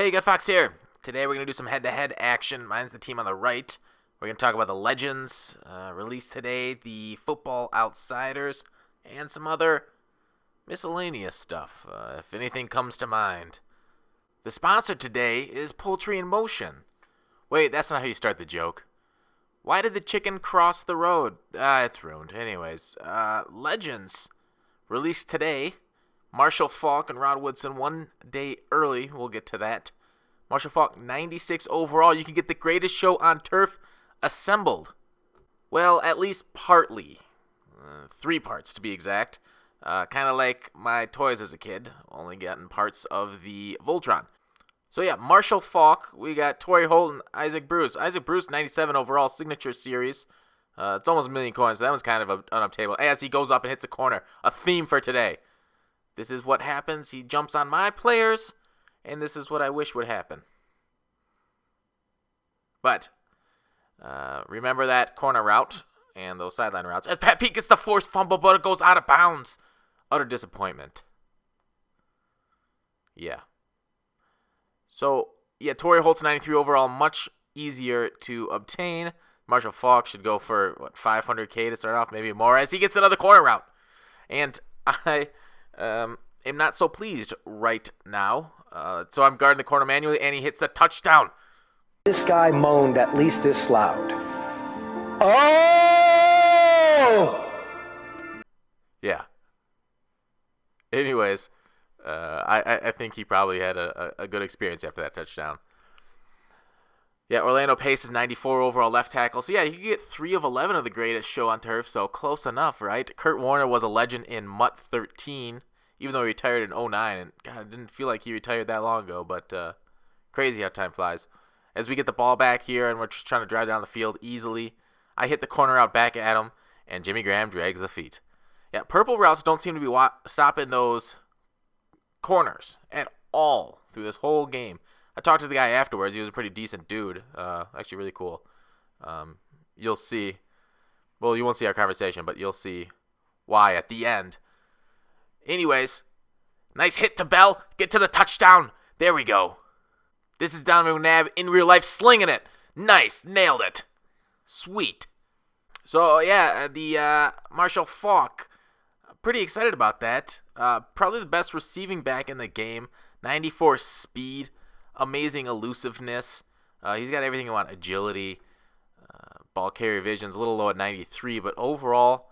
Hey, GutFoxx here. Today we're going to do some head-to-head action. Mine's the team on the right. We're going to talk about the Legends, released today, the Football Outsiders, and some other miscellaneous stuff, if anything comes to mind. The sponsor today is Poultry in Motion. Wait, that's not how you start the joke. Why did the chicken cross the road? It's ruined. Anyways, Legends, released today. Marshall Faulk and Rod Woodson 1 day early. We'll get to that. Marshall Faulk, 96 overall. You can get the greatest show on turf assembled. Well, at least partly. 3 parts to be exact. Kind of like my toys as a kid. Only getting parts of the Voltron. So yeah, Marshall Faulk. We got Torrey Holt and Isaac Bruce. Isaac Bruce, 97 overall, signature series. It's almost a million coins. So that one's kind of unobtainable. As he goes up and hits a corner. A theme for today. This is what happens. He jumps on my players, and this is what I wish would happen. But remember that corner route and those sideline routes. As Pat Pete gets the forced fumble, but it goes out of bounds. Utter disappointment. Yeah. So, yeah, Torrey Holt's 93 overall, much easier to obtain. Marshall Faulk should go for, $500K to start off, maybe more, as he gets another corner route. And I am not so pleased right now. So I'm guarding the corner manually, and he hits the touchdown. This guy moaned at least this loud. Oh! Yeah. Anyways, I think he probably had a good experience after that touchdown. Yeah, Orlando Pace is 94 overall left tackle. So, yeah, you can get 3 of 11 of the greatest show on turf, so close enough, right? Kurt Warner was a legend in MUT 13, even though he retired in 09. And, God, I didn't feel like he retired that long ago, but crazy how time flies. As we get the ball back here and we're just trying to drive down the field easily, I hit the corner out back at him, and Jimmy Graham drags the feet. Yeah, purple routes don't seem to be stopping those corners at all through this whole game. I talked to the guy afterwards. He was a pretty decent dude. Actually really cool. You'll see. Well, you won't see our conversation, but you'll see why at the end. Anyways, nice hit to Bell. Get to the touchdown. There we go. This is Donovan McNabb in real life slinging it. Nice. Nailed it. Sweet. So, yeah, the Marshall Faulk. Pretty excited about that. Probably the best receiving back in the game. 94 speed. Amazing elusiveness. He's got everything you want. Agility, ball carrier vision's a little low at 93, but overall,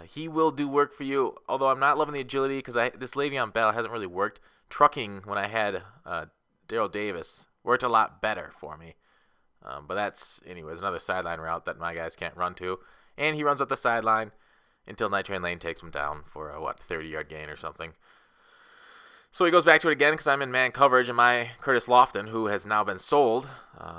he will do work for you. Although I'm not loving the agility because this Le'Veon Bell hasn't really worked. Trucking when I had Darrell Davis worked a lot better for me. But that's, anyways, another sideline route that my guys can't run to. And he runs up the sideline until Night Train Lane takes him down for a 30-yard gain or something. So he goes back to it again because I'm in man coverage, and my Curtis Lofton, who has now been sold,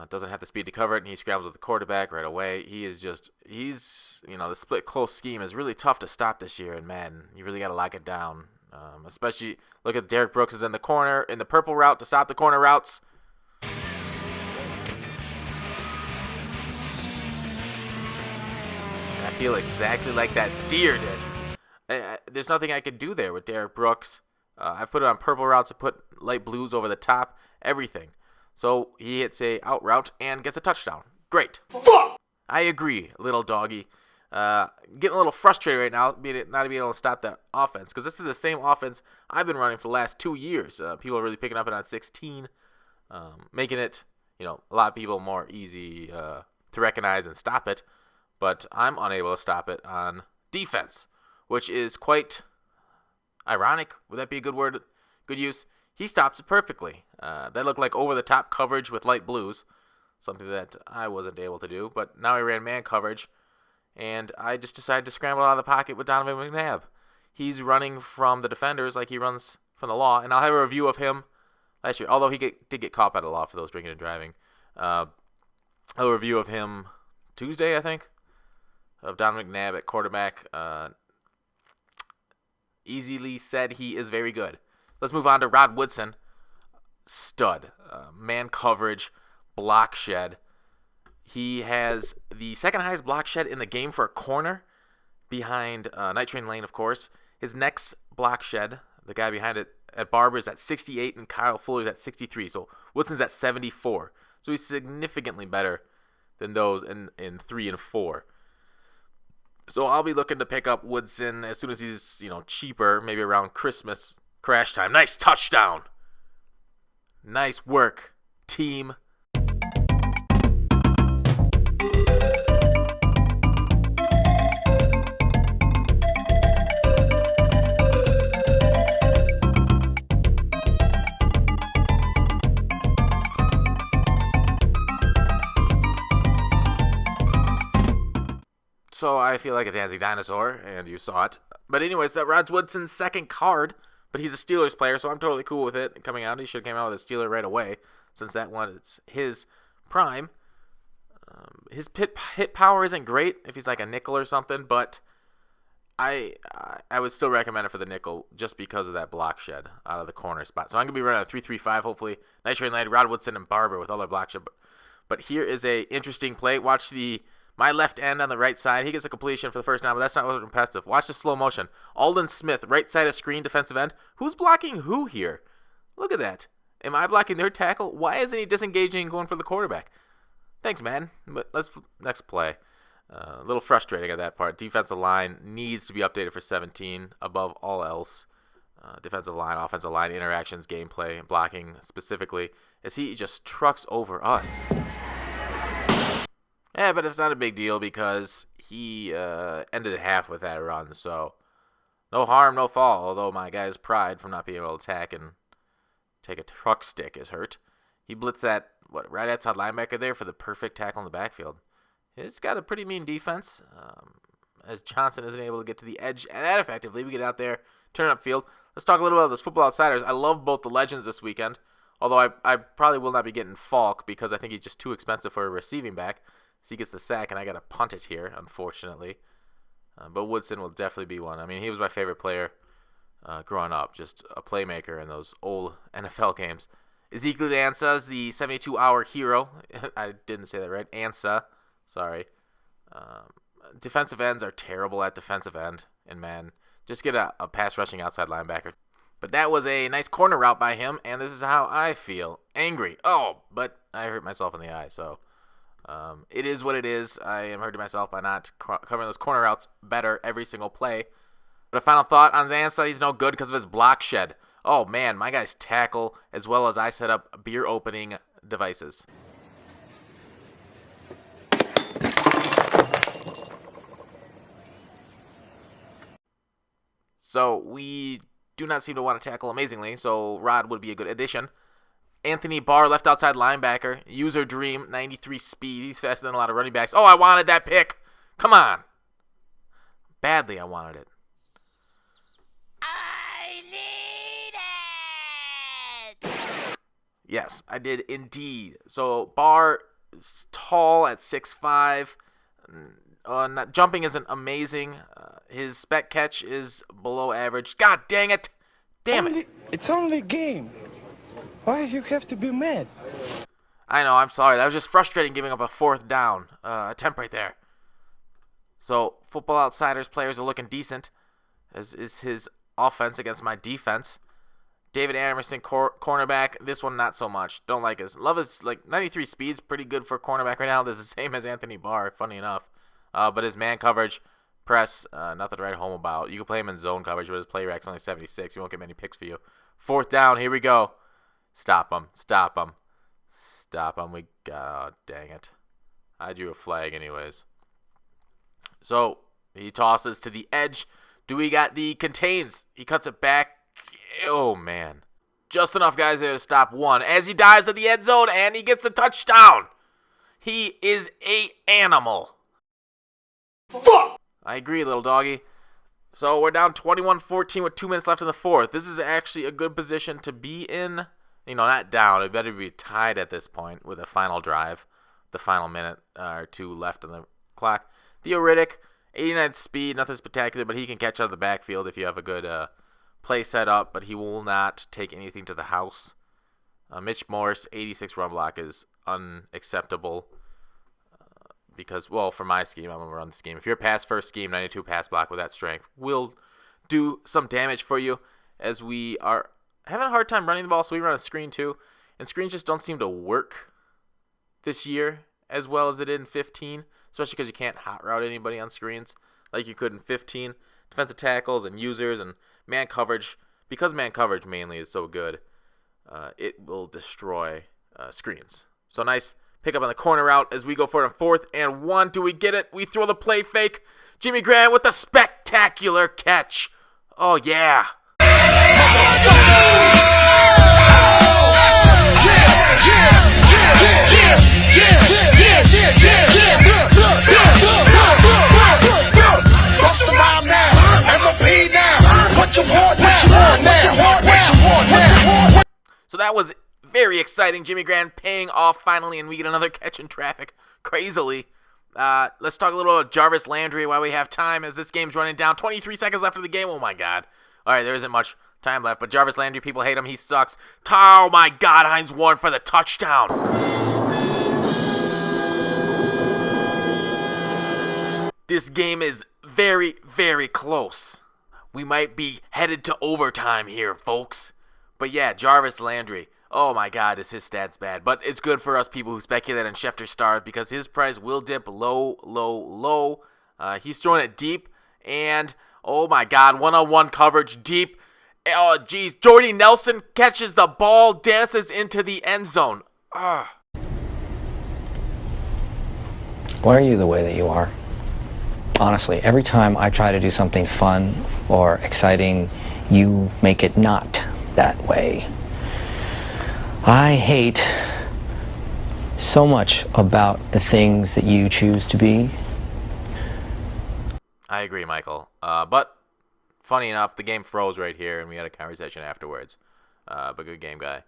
doesn't have the speed to cover it, and he scrambles with the quarterback right away. The split close scheme is really tough to stop this year in Madden. You really got to lock it down. Especially, look at Derek Brooks is in the corner, in the purple route to stop the corner routes. And I feel exactly like that deer did. There's nothing I could do there with Derek Brooks. I put it on purple routes. I put light blues over the top. Everything. So he hits a out route and gets a touchdown. Great. Fuck! I agree, little doggy. Getting a little frustrated right now not being able to stop that offense. Because this is the same offense I've been running for the last 2 years. People are really picking up it on 16. Making it, a lot of people more easy to recognize and stop it. But I'm unable to stop it on defense. Which is quite ironic. Would that be a good word? Good use? He stops it perfectly. That looked like over-the-top coverage with light blues. Something that I wasn't able to do. But now he ran man coverage. And I just decided to scramble out of the pocket with Donovan McNabb. He's running from the defenders like he runs from the law. And I'll have a review of him last year. Although he did get caught by the law for those drinking and driving. I'll have a review of him Tuesday, I think. Of Donovan McNabb at quarterback. Easily said he is very good. Let's move on to Rod Woodson. Stud. Man coverage. Block shed. He has the second highest block shed in the game for a corner behind Night Train Lane, of course. His next block shed, the guy behind it, at Barber's at 68 and Kyle Fuller's at 63. So Woodson's at 74. So he's significantly better than those in 3 and 4. So I'll be looking to pick up Woodson as soon as he's, cheaper, maybe around Christmas crash time. Nice touchdown. Nice work, team. So I feel like a dancing dinosaur, and you saw it. But anyways, that Rod Woodson's second card, but he's a Steelers player, so I'm totally cool with it coming out. He should have came out with a Steeler right away, since that one is his prime. His hit power isn't great if he's like a nickel or something, but I would still recommend it for the nickel just because of that block shed out of the corner spot. So I'm going to be running a 3-3-5, hopefully. Nice train lane, Rod Woodson and Barber with all their block shed. But here is a interesting play. Watch my left end on the right side. He gets a completion for the first down, but that's not what impressive. Watch the slow motion. Alden Smith, right side of screen, defensive end. Who's blocking who here? Look at that. Am I blocking their tackle? Why isn't he disengaging and going for the quarterback? Thanks, man. But let's next play. A little frustrating at that part. Defensive line needs to be updated for 17 above all else. Defensive line, offensive line, interactions, gameplay, blocking specifically, as he just trucks over us. Yeah, but it's not a big deal because he ended half with that run, so no harm, no foul, although my guy's pride from not being able to attack and take a truck stick is hurt. He blitzed that, right outside linebacker there for the perfect tackle in the backfield. It's got a pretty mean defense, as Johnson isn't able to get to the edge that effectively. We get out there, turn up field. Let's talk a little about those Football Outsiders. I love both the legends this weekend, although I probably will not be getting Falk because I think he's just too expensive for a receiving back. So he gets the sack, and I got to punt it here, unfortunately. But Woodson will definitely be one. I mean, he was my favorite player growing up, just a playmaker in those old NFL games. Ezekiel Ansah is the 72-hour hero. I didn't say that right. Ansah, sorry. Defensive ends are terrible at defensive end in Madden. Just get a pass rushing outside linebacker. But that was a nice corner route by him, and this is how I feel. Angry. Oh, but I hurt myself in the eye, so... it is what it is. I am hurting myself by not covering those corner routes better every single play. But a final thought on Ansah, he's no good because of his block shed. Oh man, my guy's tackle as well as I set up beer opening devices. So we do not seem to want to tackle amazingly, so Rod would be a good addition. Anthony Barr, left outside linebacker. User dream, 93 speed. He's faster than a lot of running backs. Oh, I wanted that pick. Come on. Badly, I wanted it. I need it. Yes, I did indeed. So Barr is tall at 6'5". Jumping isn't amazing. His spec catch is below average. God dang it. Damn it. It's only a game. Why you have to be mad? I know, I'm sorry. That was just frustrating giving up a fourth down attempt right there. So, Football Outsiders players are looking decent, as is his offense against my defense. David Anderson, cornerback. This one, not so much. Don't like his. Love his, 93 speed's pretty good for cornerback right now. This is the same as Anthony Barr, funny enough. But his man coverage, press, nothing to write home about. You can play him in zone coverage, but his play rack's only 76. He won't get many picks for you. Fourth down, here we go. Stop him. Stop him. Stop him. Oh, dang it. I drew a flag anyways. So, he tosses to the edge. Dewey got the contains. He cuts it back. Oh, man. Just enough guys there to stop one. As he dives at the end zone, and he gets the touchdown. He is a animal. Fuck! I agree, little doggy. So, we're down 21-14 with 2 minutes left in the fourth. This is actually a good position to be in. Not down. It better be tied at this point with a final drive. The final minute or two left on the clock. Theo Riddick, 89 speed, nothing spectacular, but he can catch out of the backfield if you have a good play set up, but he will not take anything to the house. Mitch Morse, 86 run block is unacceptable because, for my scheme, I'm going to run the scheme. If you're a pass-first scheme, 92 pass block with that strength will do some damage for you as we are having a hard time running the ball, so we run a screen too. And screens just don't seem to work this year as well as they did in 15, especially because you can't hot route anybody on screens like you could in 15. Defensive tackles and users and man coverage, because man coverage mainly is so good, it will destroy screens. So nice pick up on the corner route as we go for it on 4th and 1. Do we get it? We throw the play fake. Jimmy Graham with the spectacular catch. Oh, yeah. So that was very exciting. Jimmy Graham paying off finally, and we get another catch in traffic crazily. Let's talk a little about Jarvis Landry while we have time as this game's running down. 23 seconds left of the game. Oh, my God. All right, there isn't much time left, but Jarvis Landry, people hate him. He sucks. Oh, my God. Hines Warren for the touchdown. This game is very, very close. We might be headed to overtime here, folks. But yeah, Jarvis Landry. Oh my God, is his stats bad. But it's good for us people who speculate on Schefter stars because his price will dip low, low, low. He's throwing it deep. And, oh my God, one-on-one coverage deep. Oh, geez. Jordy Nelson catches the ball, dances into the end zone. Why are you the way that you are? Honestly, every time I try to do something fun or exciting, you make it not that way. I hate so much about the things that you choose to be. I agree, Michael. But funny enough, the game froze right here, and we had a conversation afterwards. But good game, guy.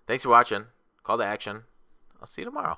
Thanks for watching. Call to action. I'll see you tomorrow.